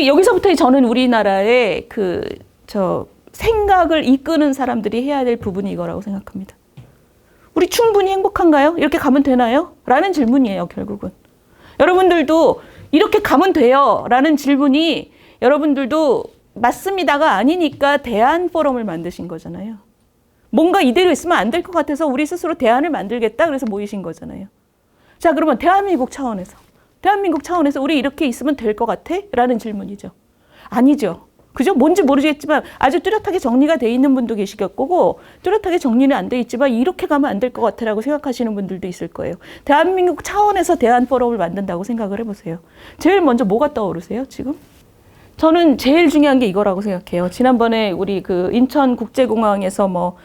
여기서부터 저는 우리나라의 생각을 이끄는 사람들이 해야 될 부분이 이거라고 생각합니다. 우리 충분히 행복한가요? 이렇게 가면 되나요? 라는 질문이에요, 결국은. 여러분들도 이렇게 가면 돼요? 라는 질문이 여러분들도 맞습니다가 아니니까 대안 포럼을 만드신 거잖아요. 뭔가 이대로 있으면 안 될 것 같아서 우리 스스로 대안을 만들겠다 그래서 모이신 거잖아요. 자, 그러면 대한민국 차원에서 우리 이렇게 있으면 될 것 같아? 라는 질문이죠. 아니죠. 그죠? 뭔지 모르겠지만 아주 뚜렷하게 정리가 돼 있는 분도 계실 거고 뚜렷하게 정리는 안 돼 있지만 이렇게 가면 안 될 것 같아라고 생각하시는 분들도 있을 거예요. 대한민국 차원에서 대안 포럼을 만든다고 생각을 해보세요. 제일 먼저 뭐가 떠오르세요, 지금? 저는 제일 중요한 게 이거라고 생각해요. 지난번에 우리 인천국제공항에서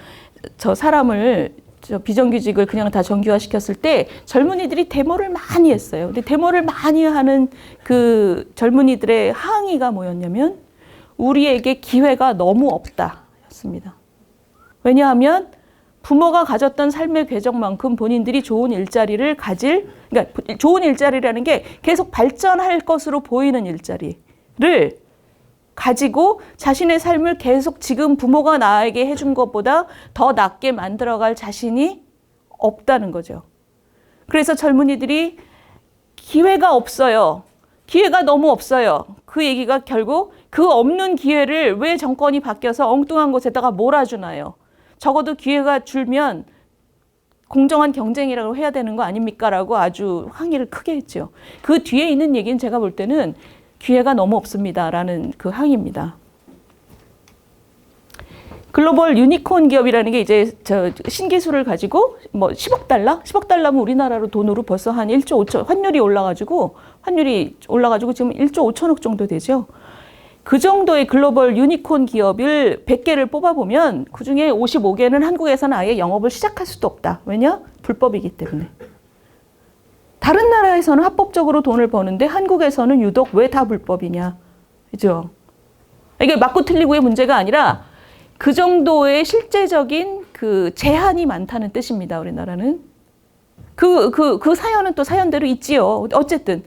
사람을 비정규직을 그냥 다 정규화시켰을 때 젊은이들이 데모를 많이 했어요. 근데 데모를 많이 하는 그 젊은이들의 항의가 뭐였냐면 우리에게 기회가 너무 없다 였습니다. 왜냐하면 부모가 가졌던 삶의 궤적만큼 본인들이 좋은 일자리를 그러니까 좋은 일자리라는 게 계속 발전할 것으로 보이는 일자리를 가지고 자신의 삶을 계속 지금 부모가 나에게 해준 것보다 더 낫게 만들어갈 자신이 없다는 거죠. 그래서 젊은이들이 기회가 없어요. 기회가 너무 없어요. 그 얘기가 결국 그 없는 기회를 왜 정권이 바뀌어서 엉뚱한 곳에다가 몰아주나요? 적어도 기회가 줄면 공정한 경쟁이라고 해야 되는 거 아닙니까? 라고 아주 항의를 크게 했죠. 그 뒤에 있는 얘기는 제가 볼 때는 기회가 너무 없습니다. 라는 그 항의입니다. 글로벌 유니콘 기업이라는 게 이제 신기술을 가지고 10억 달러? 10억 달러면 우리나라로 돈으로 벌써 한 1조 5천, 환율이 올라가지고 지금 1조 5천억 정도 되죠. 그 정도의 글로벌 유니콘 기업을 100개를 뽑아보면 그중에 55개는 한국에서는 아예 영업을 시작할 수도 없다. 왜냐? 불법이기 때문에. 다른 나라에서는 합법적으로 돈을 버는데 한국에서는 유독 왜 다 불법이냐. 그죠? 이게 맞고 틀리고의 문제가 아니라 그 정도의 실제적인 그 제한이 많다는 뜻입니다. 우리나라는. 그 사연은 또 사연대로 있지요. 어쨌든.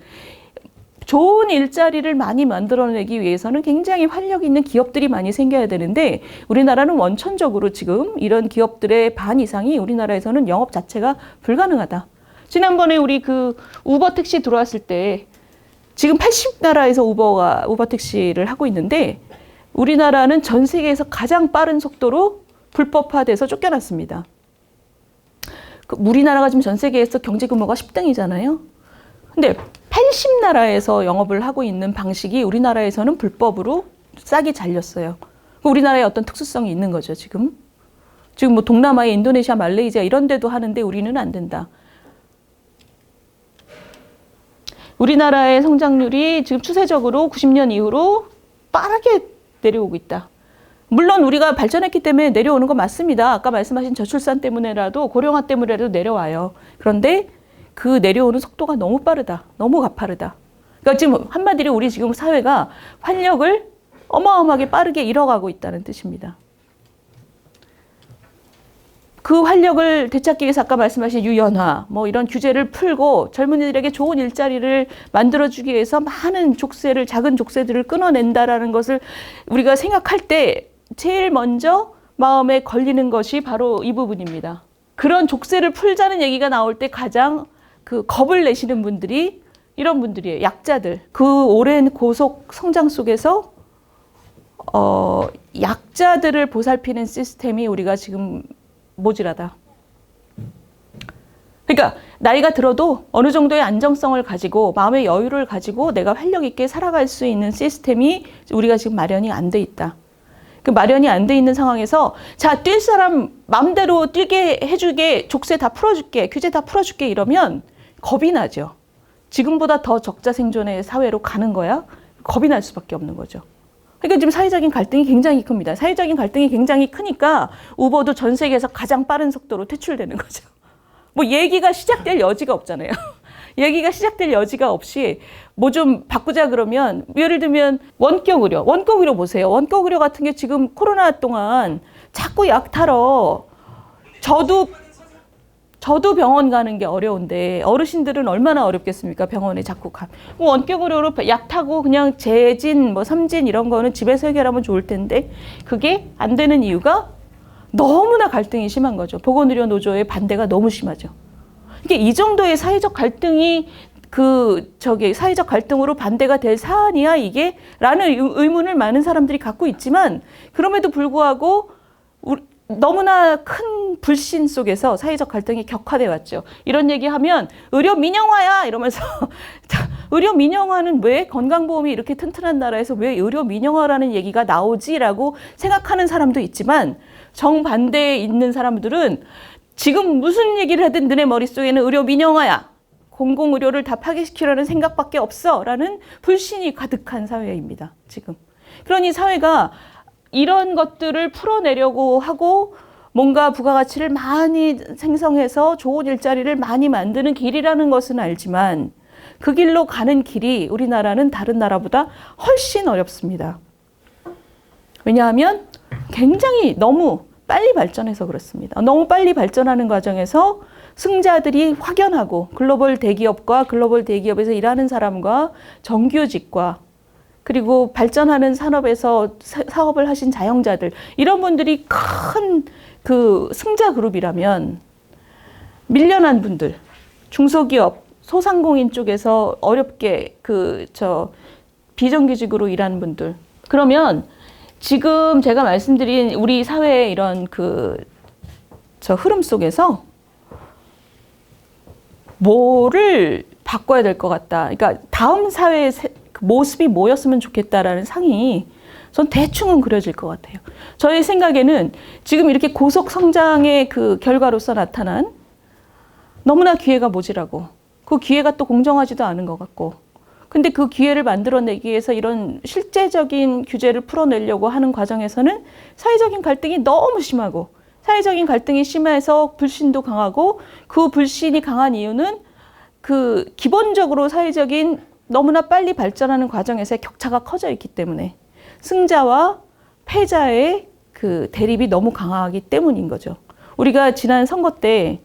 좋은 일자리를 많이 만들어내기 위해서는 굉장히 활력 있는 기업들이 많이 생겨야 되는데 우리나라는 원천적으로 지금 이런 기업들의 반 이상이 우리나라에서는 영업 자체가 불가능하다. 지난번에 우리 우버 택시 들어왔을 때 지금 80나라에서 우버 택시를 하고 있는데 우리나라는 전 세계에서 가장 빠른 속도로 불법화돼서 쫓겨났습니다. 우리나라가 지금 전 세계에서 경제 규모가 10등이잖아요. 근데 80나라에서 영업을 하고 있는 방식이 우리나라에서는 불법으로 싹이 잘렸어요. 우리나라의 어떤 특수성이 있는 거죠, 지금. 지금 동남아의 인도네시아, 말레이시아 이런 데도 하는데 우리는 안 된다. 우리나라의 성장률이 지금 추세적으로 90년 이후로 빠르게 내려오고 있다. 물론 우리가 발전했기 때문에 내려오는 건 맞습니다. 아까 말씀하신 저출산 때문에라도 고령화 때문에라도 내려와요. 그런데 그 내려오는 속도가 너무 빠르다. 너무 가파르다. 그러니까 지금 한마디로 우리 지금 사회가 활력을 어마어마하게 빠르게 잃어가고 있다는 뜻입니다. 그 활력을 되찾기 위해서 아까 말씀하신 유연화, 이런 규제를 풀고 젊은이들에게 좋은 일자리를 만들어주기 위해서 많은 작은 족쇄들을 끊어낸다라는 것을 우리가 생각할 때 제일 먼저 마음에 걸리는 것이 바로 이 부분입니다. 그런 족쇄를 풀자는 얘기가 나올 때 가장 겁을 내시는 분들이 이런 분들이에요. 약자들. 그 오랜 고속 성장 속에서 약자들을 보살피는 시스템이 우리가 지금 모질하다. 그러니까 나이가 들어도 어느 정도의 안정성을 가지고 마음의 여유를 가지고 내가 활력 있게 살아갈 수 있는 시스템이 우리가 지금 마련이 안 돼 있다. 그 마련이 안 돼 있는 상황에서 자, 뛸 사람 마음대로 뛰게 해주게 족쇄 다 풀어줄게, 규제 다 풀어줄게 이러면 겁이 나죠. 지금보다 더 적자 생존의 사회로 가는 거야? 겁이 날 수밖에 없는 거죠. 그러니까 지금 사회적인 갈등이 굉장히 큽니다. 사회적인 갈등이 굉장히 크니까 우버도 전 세계에서 가장 빠른 속도로 퇴출되는 거죠. 얘기가 시작될 여지가 없잖아요. 얘기가 시작될 여지가 없이 좀 바꾸자 그러면 예를 들면 원격 의료 보세요. 원격 의료 같은 게 지금 코로나 동안 자꾸 약 타러 저도 저도 병원 가는 게 어려운데 어르신들은 얼마나 어렵겠습니까? 병원에 자꾸 가. 뭐 원격으로 약 타고 그냥 재진, 뭐 삼진 이런 거는 집에서 해결하면 좋을 텐데 그게 안 되는 이유가 너무나 갈등이 심한 거죠. 보건의료 노조의 반대가 너무 심하죠. 이게 이 정도의 사회적 갈등이 사회적 갈등으로 반대가 될 사안이야 이게? 라는 의문을 많은 사람들이 갖고 있지만 그럼에도 불구하고 너무나 큰 불신 속에서 사회적 갈등이 격화돼 왔죠. 이런 얘기하면 의료 민영화야 이러면서 의료 민영화는 왜 건강보험이 이렇게 튼튼한 나라에서 왜 의료 민영화라는 얘기가 나오지라고 생각하는 사람도 있지만 정반대에 있는 사람들은 지금 무슨 얘기를 하든 너네 머릿속에는 의료 민영화야. 공공의료를 다 파괴시키려는 생각밖에 없어 라는 불신이 가득한 사회입니다. 지금. 그러니 사회가 이런 것들을 풀어내려고 하고 뭔가 부가가치를 많이 생성해서 좋은 일자리를 많이 만드는 길이라는 것은 알지만 그 길로 가는 길이 우리나라는 다른 나라보다 훨씬 어렵습니다. 왜냐하면 굉장히 너무 빨리 발전해서 그렇습니다. 너무 빨리 발전하는 과정에서 승자들이 확연하고 글로벌 대기업과 글로벌 대기업에서 일하는 사람과 정규직과 그리고 발전하는 산업에서 사업을 하신 자영자들 이런 분들이 큰 승자 그룹이라면 밀려난 분들, 중소기업, 소상공인 쪽에서 어렵게 비정규직으로 일하는 분들 그러면 지금 제가 말씀드린 우리 사회의 이런 흐름 속에서 뭐를 바꿔야 될 것 같다. 그러니까 다음 사회의 모습이 뭐였으면 좋겠다라는 상이 전 대충은 그려질 것 같아요. 저의 생각에는 지금 이렇게 고속 성장의 결과로서 나타난 너무나 기회가 모자라고 그 기회가 또 공정하지도 않은 것 같고 근데 그 기회를 만들어내기 위해서 이런 실제적인 규제를 풀어내려고 하는 과정에서는 사회적인 갈등이 너무 심하고 사회적인 갈등이 심해서 불신도 강하고 그 불신이 강한 이유는 기본적으로 사회적인 너무나 빨리 발전하는 과정에서의 격차가 커져 있기 때문에 승자와 패자의 대립이 너무 강하기 때문인 거죠. 우리가 지난 선거 때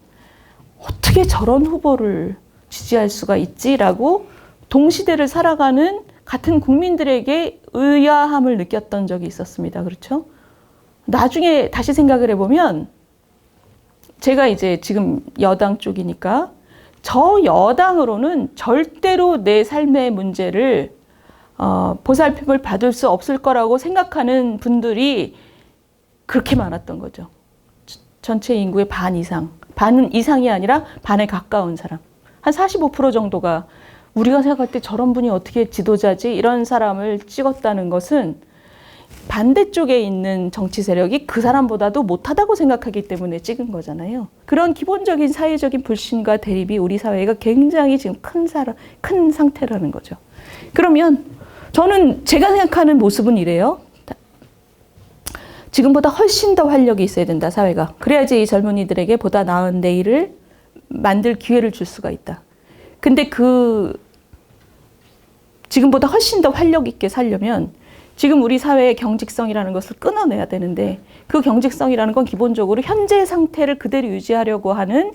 어떻게 저런 후보를 지지할 수가 있지라고 동시대를 살아가는 같은 국민들에게 의아함을 느꼈던 적이 있었습니다. 그렇죠? 나중에 다시 생각을 해보면 제가 이제 지금 여당 쪽이니까 저 여당으로는 절대로 내 삶의 문제를 보살핌을 받을 수 없을 거라고 생각하는 분들이 그렇게 많았던 거죠. 전체 인구의 반 이상, 반 이상이 아니라 반에 가까운 사람. 한 45% 정도가 우리가 생각할 때 저런 분이 어떻게 지도자지? 이런 사람을 찍었다는 것은 반대쪽에 있는 정치 세력이 그 사람보다도 못하다고 생각하기 때문에 찍은 거잖아요. 그런 기본적인 사회적인 불신과 대립이 우리 사회가 굉장히 지금 큰 상태라는 거죠. 그러면 저는 제가 생각하는 모습은 이래요. 지금보다 훨씬 더 활력이 있어야 된다, 사회가. 그래야지 이 젊은이들에게 보다 나은 내일을 만들 기회를 줄 수가 있다. 근데 지금보다 훨씬 더 활력 있게 살려면 지금 우리 사회의 경직성이라는 것을 끊어내야 되는데 그 경직성이라는 건 기본적으로 현재 상태를 그대로 유지하려고 하는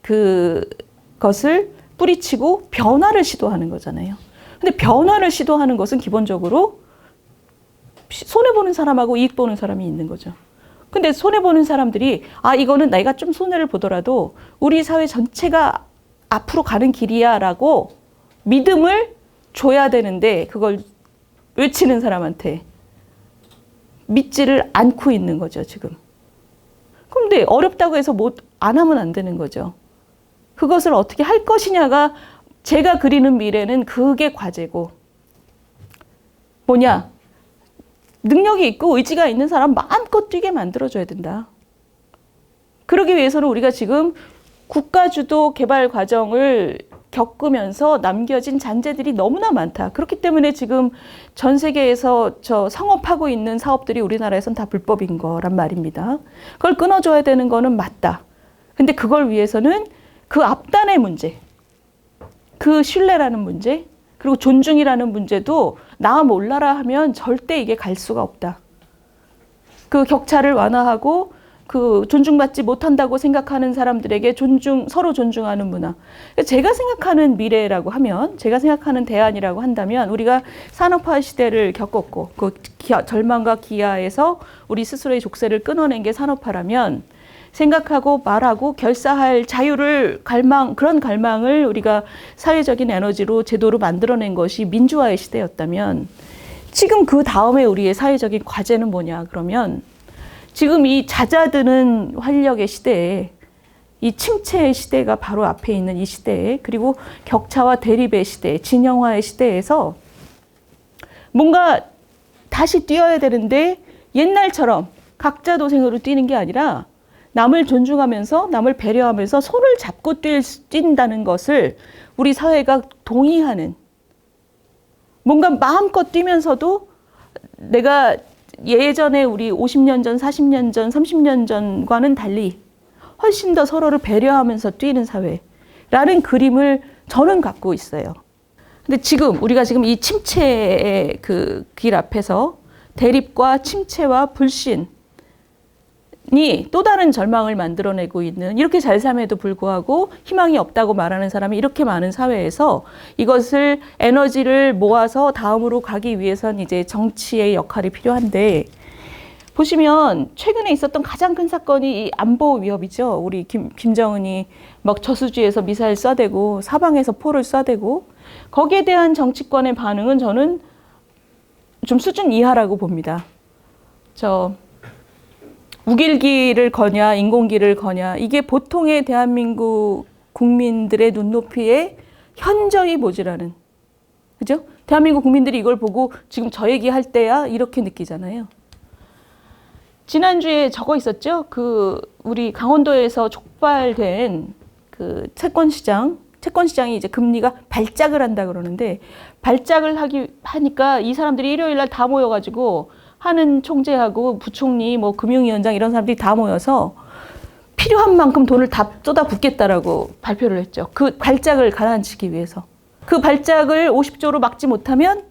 그것을 뿌리치고 변화를 시도하는 거잖아요. 근데 변화를 시도하는 것은 기본적으로 손해보는 사람하고 이익 보는 사람이 있는 거죠. 근데 손해보는 사람들이 이거는 내가 좀 손해를 보더라도 우리 사회 전체가 앞으로 가는 길이야 라고 믿음을 줘야 되는데 그걸 외치는 사람한테 믿지를 않고 있는 거죠, 지금. 그런데 어렵다고 해서 안 하면 안 되는 거죠. 그것을 어떻게 할 것이냐가 제가 그리는 미래는 그게 과제고 뭐냐? 능력이 있고 의지가 있는 사람 마음껏 뛰게 만들어줘야 된다. 그러기 위해서는 우리가 지금 국가주도 개발 과정을 겪으면서 남겨진 잔재들이 너무나 많다. 그렇기 때문에 지금 전 세계에서 성업하고 있는 사업들이 우리나라에선 다 불법인 거란 말입니다. 그걸 끊어줘야 되는 거는 맞다. 근데 그걸 위해서는 그 앞단의 문제, 그 신뢰라는 문제, 그리고 존중이라는 문제도 나 몰라라 하면 절대 이게 갈 수가 없다. 그 격차를 완화하고 그 존중받지 못한다고 생각하는 사람들에게 서로 존중하는 문화. 제가 생각하는 미래라고 하면, 제가 생각하는 대안이라고 한다면, 우리가 산업화 시대를 겪었고, 그 절망과 기아에서 우리 스스로의 족쇄를 끊어낸 게 산업화라면, 생각하고 말하고 결사할 자유를 그런 갈망을 우리가 사회적인 에너지로 제도로 만들어낸 것이 민주화의 시대였다면, 지금 그 다음에 우리의 사회적인 과제는 뭐냐 그러면, 지금 이 잦아드는 활력의 시대에, 이 침체의 시대가 바로 앞에 있는 이 시대에, 그리고 격차와 대립의 시대, 진영화의 시대에서 뭔가 다시 뛰어야 되는데 옛날처럼 각자 도생으로 뛰는 게 아니라 남을 존중하면서 남을 배려하면서 손을 잡고 뛴다는 것을 우리 사회가 동의하는, 뭔가 마음껏 뛰면서도 내가 예전에 우리 50년 전, 40년 전, 30년 전과는 달리 훨씬 더 서로를 배려하면서 뛰는 사회라는 그림을 저는 갖고 있어요. 근데 우리가 지금 이 침체의 그 길 앞에서 대립과 침체와 불신이 또 다른 절망을 만들어내고 있는, 이렇게 잘 삶에도 불구하고 희망이 없다고 말하는 사람이 이렇게 많은 사회에서 이것을 에너지를 모아서 다음으로 가기 위해선 이제 정치의 역할이 필요한데, 보시면 최근에 있었던 가장 큰 사건이 이 안보 위협이죠. 우리 김정은이 막 저수지에서 미사일 쏴대고 사방에서 포를 쏴대고, 거기에 대한 정치권의 반응은 저는 좀 수준 이하라고 봅니다. 우길기를 거냐 인공기를 거냐, 이게 보통의 대한민국 국민들의 눈높이에 현저히 모자라는, 그죠? 대한민국 국민들이 이걸 보고 지금 저 얘기할 때야 이렇게 느끼잖아요. 지난주에 저거 있었죠? 우리 강원도에서 촉발된 그 채권시장이 이제 금리가 발작을 한다 그러는데, 발작을 하니까 이 사람들이 일요일 날 다 모여가지고 하는 총재하고 부총리, 뭐 금융위원장 이런 사람들이 다 모여서 필요한 만큼 돈을 다 쏟아붓겠다라고 발표를 했죠. 그 발작을 가라앉히기 위해서. 그 발작을 50조로 막지 못하면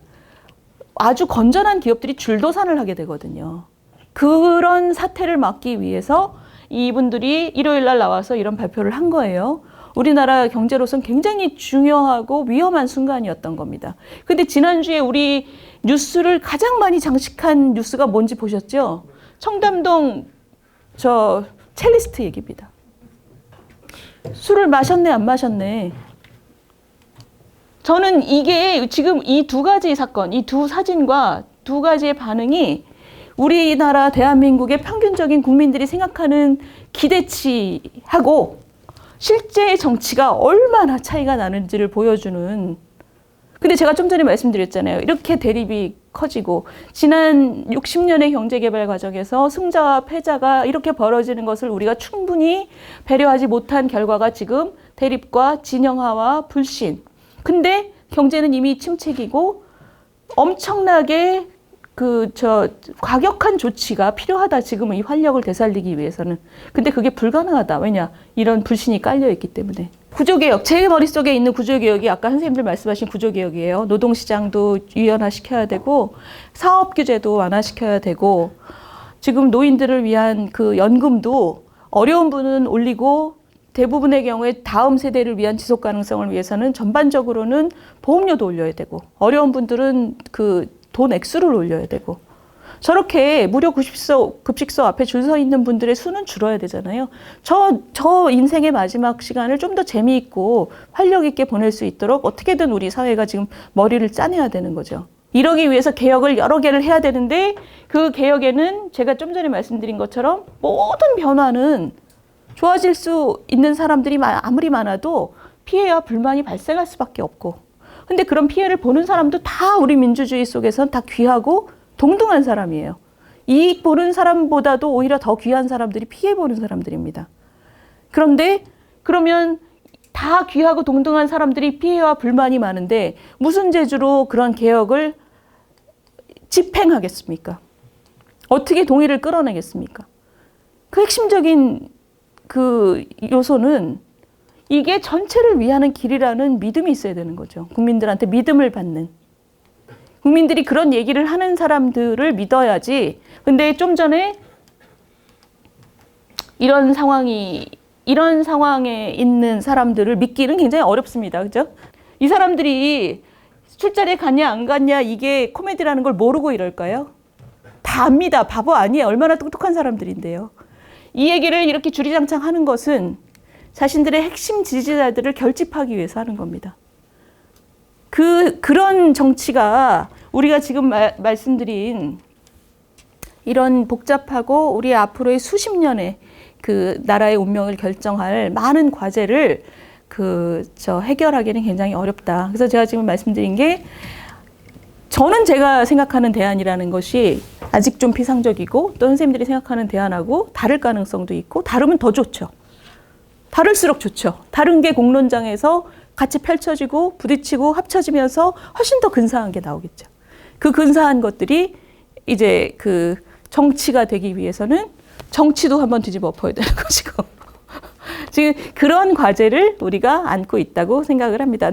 아주 건전한 기업들이 줄도산을 하게 되거든요. 그런 사태를 막기 위해서 이분들이 일요일 날 나와서 이런 발표를 한 거예요. 우리나라 경제로서는 굉장히 중요하고 위험한 순간이었던 겁니다. 근데 지난주에 우리 뉴스를 가장 많이 장식한 뉴스가 뭔지 보셨죠? 청담동 첼리스트 얘기입니다. 술을 마셨네, 안 마셨네. 저는 이게 지금 이 두 가지 사건, 이 두 사진과 두 가지의 반응이 우리나라 대한민국의 평균적인 국민들이 생각하는 기대치하고 실제 정치가 얼마나 차이가 나는지를 보여주는. 근데 제가 좀 전에 말씀드렸잖아요. 이렇게 대립이 커지고 지난 60년의 경제개발 과정에서 승자와 패자가 이렇게 벌어지는 것을 우리가 충분히 배려하지 못한 결과가 지금 대립과 진영화와 불신. 근데 경제는 이미 침체기고 엄청나게 과격한 조치가 필요하다, 지금 이 활력을 되살리기 위해서는. 근데 그게 불가능하다. 왜냐? 이런 불신이 깔려있기 때문에. 구조개혁, 제 머릿속에 있는 구조개혁이 아까 선생님들 말씀하신 구조개혁이에요. 노동시장도 유연화시켜야 되고, 사업규제도 완화시켜야 되고, 지금 노인들을 위한 그 연금도 어려운 분은 올리고, 대부분의 경우에 다음 세대를 위한 지속 가능성을 위해서는 전반적으로는 보험료도 올려야 되고, 어려운 분들은 돈 액수를 올려야 되고, 저렇게 무료 급식소 앞에 줄 서 있는 분들의 수는 줄어야 되잖아요. 저 인생의 마지막 시간을 좀 더 재미있고 활력 있게 보낼 수 있도록 어떻게든 우리 사회가 지금 머리를 짜내야 되는 거죠. 이러기 위해서 개혁을 여러 개를 해야 되는데, 그 개혁에는 제가 좀 전에 말씀드린 것처럼 모든 변화는 좋아질 수 있는 사람들이 아무리 많아도 피해와 불만이 발생할 수밖에 없고, 근데 그런 피해를 보는 사람도 다 우리 민주주의 속에서는 다 귀하고 동등한 사람이에요. 이익 보는 사람보다도 오히려 더 귀한 사람들이 피해 보는 사람들입니다. 그런데 그러면 다 귀하고 동등한 사람들이 피해와 불만이 많은데 무슨 재주로 그런 개혁을 집행하겠습니까? 어떻게 동의를 끌어내겠습니까? 그 핵심적인 그 요소는 이게 전체를 위하는 길이라는 믿음이 있어야 되는 거죠. 국민들한테 믿음을 받는. 국민들이 그런 얘기를 하는 사람들을 믿어야지. 근데 좀 전에 이런 상황에 있는 사람들을 믿기는 굉장히 어렵습니다. 그죠? 이 사람들이 술자리에 갔냐 안 갔냐 이게 코미디라는 걸 모르고 이럴까요? 다 압니다. 바보 아니에요. 얼마나 똑똑한 사람들인데요. 이 얘기를 이렇게 주리장창 하는 것은 자신들의 핵심 지지자들을 결집하기 위해서 하는 겁니다. 그런 정치가 우리가 지금 말씀드린 이런 복잡하고 우리 앞으로의 수십 년의 그 나라의 운명을 결정할 많은 과제를 해결하기는 굉장히 어렵다. 그래서 제가 지금 말씀드린 게 저는 제가 생각하는 대안이라는 것이 아직 좀 피상적이고 또 선생님들이 생각하는 대안하고 다를 가능성도 있고 다르면 더 좋죠. 다를수록 좋죠. 다른 게 공론장에서 같이 펼쳐지고 부딪히고 합쳐지면서 훨씬 더 근사한 게 나오겠죠. 그 근사한 것들이 이제 그 정치가 되기 위해서는 정치도 한번 뒤집어 엎어야 되는 것이고 지금 그런 과제를 우리가 안고 있다고 생각을 합니다.